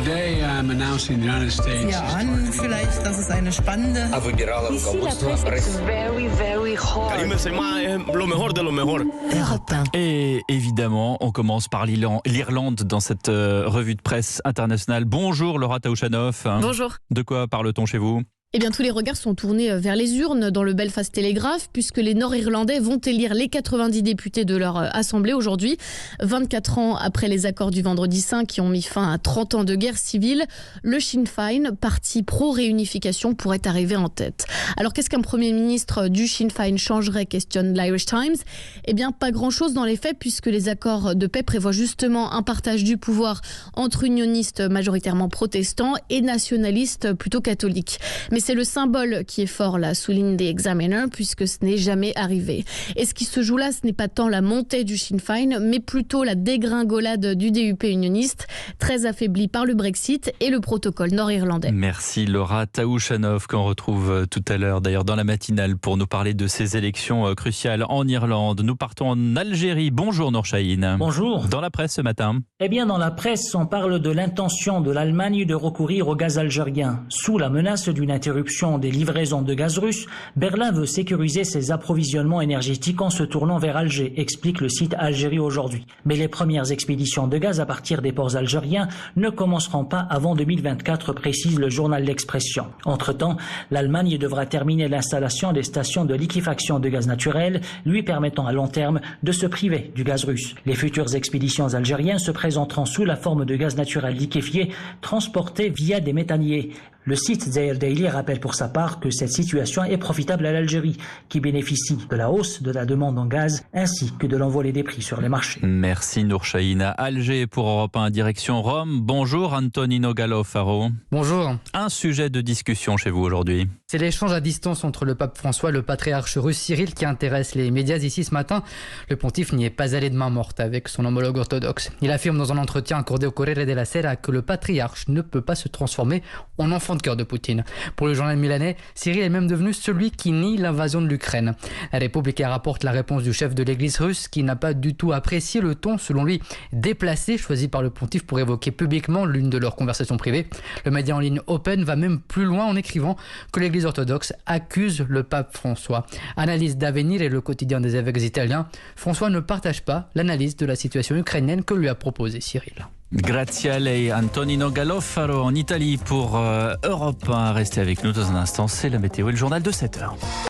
Today I'm announcing the United States. Ja, an vielleicht, das ist eine spannende. Ici, la presse est very, very hot. Lo mejor de lo mejor. Europe 1. Et évidemment, on commence par l'Irlande dans cette revue de presse internationale. Bonjour Laura Taouchanoff. Bonjour. De quoi parle-t-on chez vous ? Eh bien, tous les regards sont tournés vers les urnes dans le Belfast Telegraph, puisque les Nord-Irlandais vont élire les 90 députés de leur assemblée aujourd'hui, 24 ans après les accords du Vendredi Saint qui ont mis fin à 30 ans de guerre civile. Le Sinn Féin, parti pro-réunification, pourrait arriver en tête. Alors, qu'est-ce qu'un Premier ministre du Sinn Féin changerait, questionne l'Irish Times ? Eh bien, pas grand-chose dans les faits, puisque les accords de paix prévoient justement un partage du pouvoir entre unionistes majoritairement protestants et nationalistes plutôt catholiques. Mais c'est le symbole qui est fort, là, souligne The Examiner, puisque ce n'est jamais arrivé. Et ce qui se joue là, ce n'est pas tant la montée du Sinn Féin, mais plutôt la dégringolade du DUP unioniste, très affaibli par le Brexit et le protocole nord-irlandais. Merci Laura Taouchanoff, qu'on retrouve tout à l'heure, d'ailleurs dans la matinale, pour nous parler de ces élections cruciales en Irlande. Nous partons en Algérie. Bonjour Nour Chahine. Bonjour. Dans la presse ce matin. Eh bien, dans la presse, on parle de l'intention de l'Allemagne de recourir au gaz algérien. Sous la menace d'une interruption des livraisons de gaz russe, Berlin veut sécuriser ses approvisionnements énergétiques en se tournant vers Alger, explique le site Algérie aujourd'hui. Mais les premières expéditions de gaz à partir des ports algériens ne commenceront pas avant 2024, précise le journal L'Expression. Entre-temps, l'Allemagne devra terminer l'installation des stations de liquéfaction de gaz naturel, lui permettant à long terme de se priver du gaz russe. Les futures expéditions algériennes se présenteront sous la forme de gaz naturel liquéfié transporté via des méthaniers. Le site Zaïr Daily rappelle pour sa part que cette situation est profitable à l'Algérie, qui bénéficie de la hausse de la demande en gaz ainsi que de l'envolée des prix sur les marchés. Merci Nour Chahine. À Alger pour Europe 1, direction Rome. Bonjour Antonino Gallo-Faro. Bonjour. Un sujet de discussion chez vous aujourd'hui. C'est l'échange à distance entre le pape François et le patriarche russe Cyril qui intéresse les médias ici ce matin. Le pontife n'y est pas allé de main morte avec son homologue orthodoxe. Il affirme dans un entretien accordé au Corriere della Sera que le patriarche ne peut pas se transformer en enfant de cœur de Poutine. Pour le journal milanais, Cyril est même devenu celui qui nie l'invasion de l'Ukraine. La République rapporte la réponse du chef de l'église russe qui n'a pas du tout apprécié le ton, selon lui, déplacé choisi par le pontife pour évoquer publiquement l'une de leurs conversations privées. Le média en ligne Open va même plus loin en écrivant que l'église orthodoxe accuse le pape François. Analyse d'Avenir et le quotidien des évêques italiens, François ne partage pas l'analyse de la situation ukrainienne que lui a proposée Cyril. Grazie a lei, Antonino Gallo-Faro en Italie pour Europe 1. Restez avec nous dans un instant, c'est la météo et le journal de 7h.